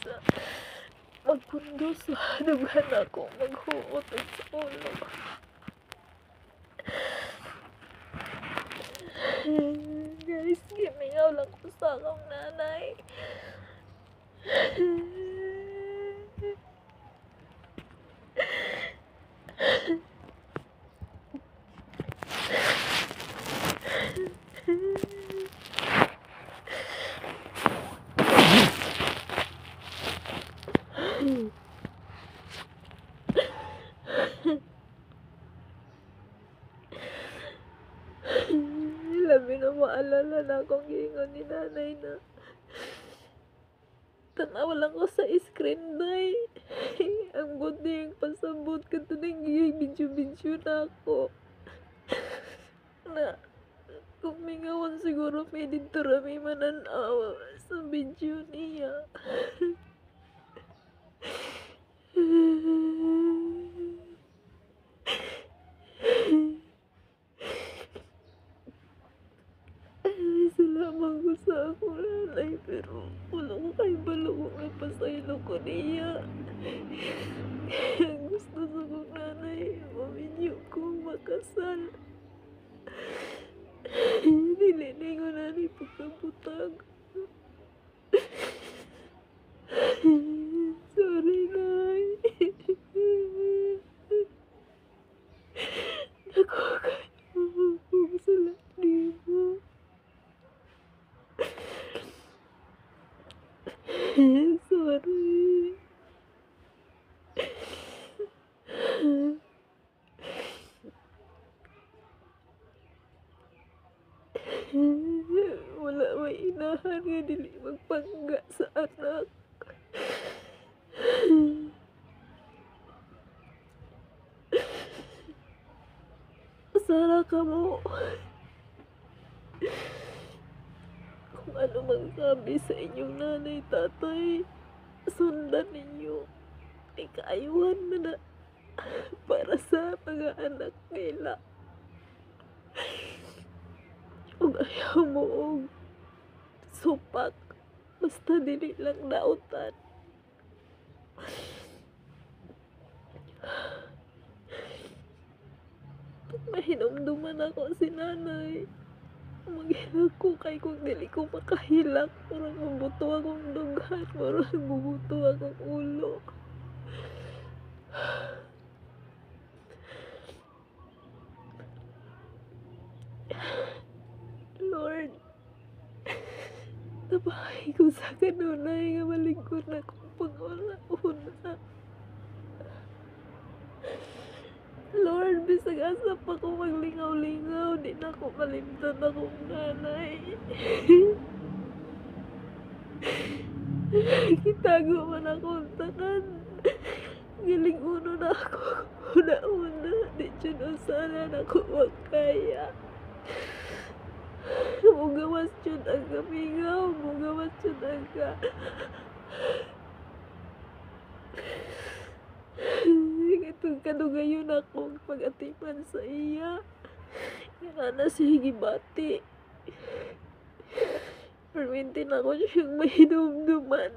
sa magpundo sa dughan ako maghuot og sa ulo. Guys, gimingaw lang ko sa akong nanay. Labi na maalala na akong giingon ni nanay na tanaw lang ko sa screen day. Ang buti yung pasabot ka ito nang video-video na ako. Na kung mingawan siguro may dito rami mananaw sa video niya. Salamat ko sa ako nanay, pero wala ko kayo balo kung napasaylo ko niya. Gusto sa kong nanay, maminyo ko makasal. Dili ko na ni pagkabutag. Sorry, Nay. Ako kayo kung salat mo. Sorry. Wala may inahan nga dili magpangga sa anak. Sara ka mo. Kung ano mang sabi sa inyong nanay, tatay, sundan ninyo. Ikaayuhan mo na para sa mga anak nila. Kung ayaw mo og supak, basta dili lang nautan. Mahinumduman ako si nanay. Maghilak ko kay kung dili ko makahilak. Murag mabuto akong dughan. Murag mabuto akong ulo. Lord, tabahay ko sa kanunay nga malingkod na kong panguna-una. Lord, bisag asa pa ko maglingaw-lingaw, di na ako malimtan akong nanay. Kitago man akong tanan. Galing uno na ako. Una-una, di dyan usalan ako magkaya. Mugawas dyan ang kamingaw, mugawas dyan ang ka. Itong kadugayon akong pag-atipan sa iya. Yan na siya gibati. Permintin ako siyang mahinumduman.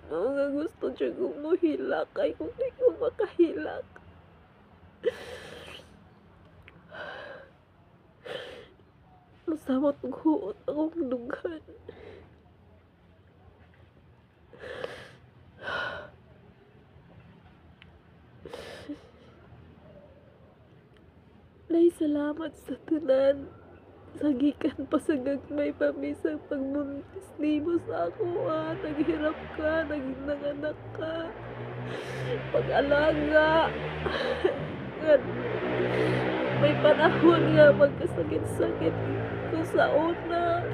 Mga gusto siya kong muhilak ay kung di ko makahilak. Masamot ng huot akong dughan. Nay, salamat sa tanan. Sagikan pa sa gagmay pami sa pagbuntis ni mo sa ako. Naghirap ka, naging nanganak ka. Pag-alaga. May panahon nga magkasakit-sakit ko sa una.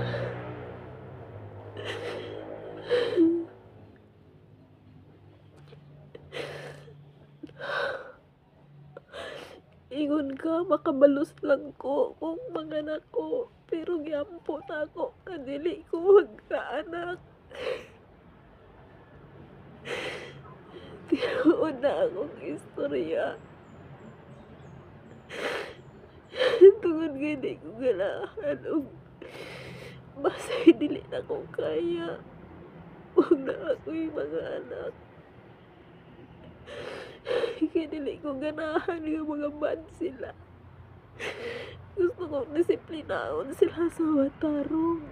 Ingon ka, makabalos lang ko kung manganak ko. Pero gyampo na ako, kadili ko magkaanak. Tinuod na akong istorya. Tungod gani ko ganahan og Basay dili na ko kaya. Huwag na ako'y mga anak. Kaya dili ko ganahan nga mga bad sila. Gusto kong disiplinahon sila sa watarong.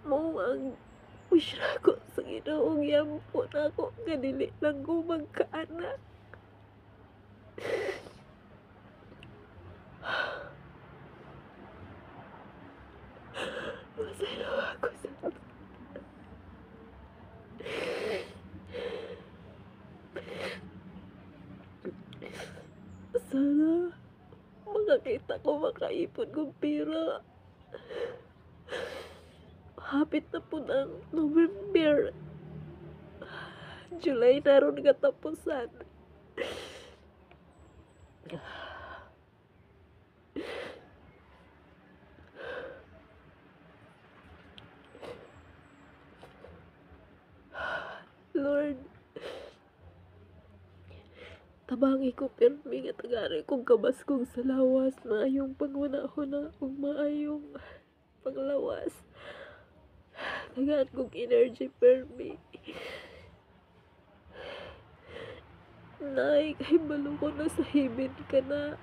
Mo ang wish na ko sa Ginoong yampo na ako nga dili lang ko magkaanak. Masaya ako sa sana makakita ko makaipon kong pera. Hapit na po ng November. July na ron katapusan. Lord, tabangi ko pirmi nga tagari kong kabas kong sa lawas, maayong pangunahon na kung maayong panglawas. Tagaan kong energy pirmi. Nay, kay balo ko na sa hibin ka na.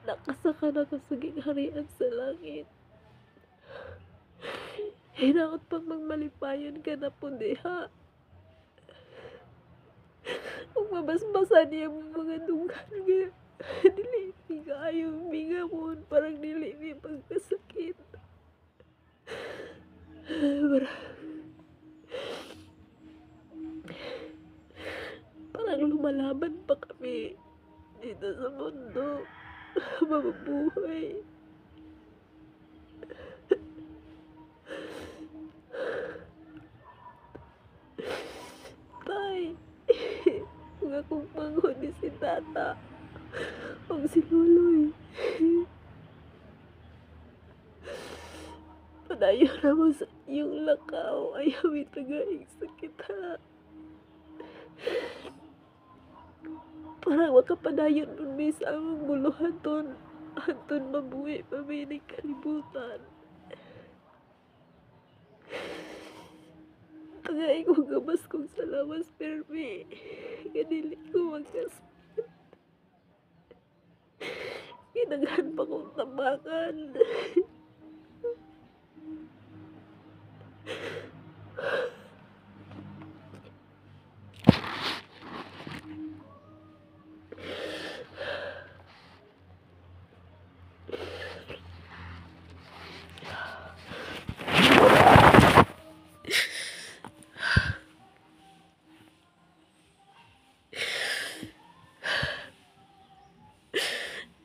Nakasaka na ka sa gingharian sa langit. Hinaot pang magmalipayon ka na po diha. Kung mabasbasan niya mga dunggan nga, dili mi kaayo mingamon, parang dili mi pagkasakit. Parang lumalaban pa kami dito sa mundo. Mabubuhay. Tay, kung akong panghuni si tata, o si Luloy. Padayon na mo sa iyong lakaw, ayaw itagaing sakit ha. Parang makapadayon nun may sa among buluhan ton. Anton mabuhi pa may kalibutan. Tagay ko gabas kong salawas permi. Kanili ko magkaspat. Kinaghan pa kong tabakan.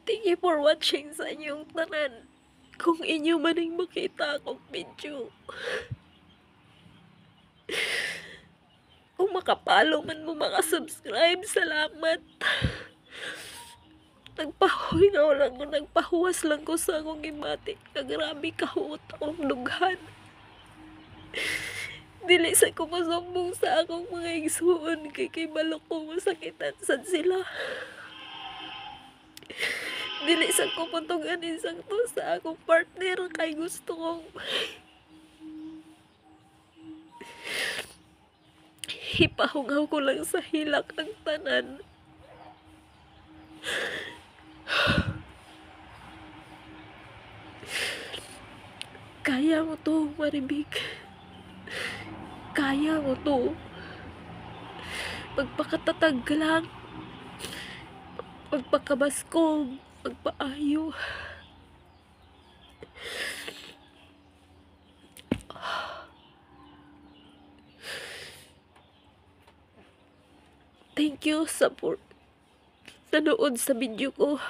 Thank you for watching sa inyong tanan. Kung inyo maning makita akong video, kung makapalo man mo makasubscribe, salamat. Nagpahuingaw lang ko, nagpahuwas lang ko sa akong imati. Grabe kahuot akong dughan. Dili sa ko masumbong sa akong mga igsuon, kay balok ko masakitan sad sila. Dili sa ko putugan insakto sa akong partner, kay gusto kong ipahungaw ko lang sa hilak ang tanan. Kaya mo to, Maribik. Kaya mo to. Magpakatatag ka lang. Magpakabaskog. Magpaayo. Thank you sa nanood sa video ko.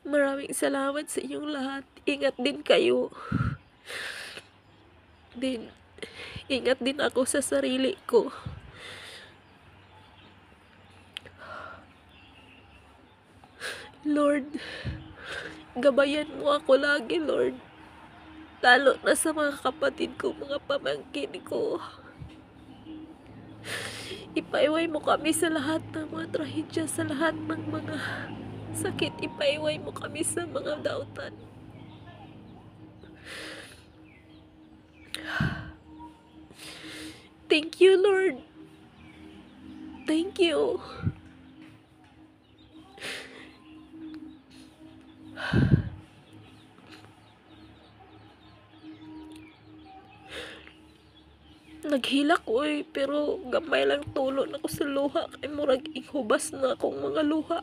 Maraming salamat sa inyong lahat. Ingat din kayo. Ingat din ako sa sarili ko. Lord, gabayan mo ako lagi, Lord. Lalo na sa mga kapatid ko, mga pamangkin ko. Ipaiway mo kami sa lahat ng mga trahedya, sa lahat ng mga sakit ipaiway mo kami sa mga dautan. Thank you, Lord. Thank you. Naghilak oy, pero gamay lang tulo na ko sa luha kay murag inghubas na akong mga luha.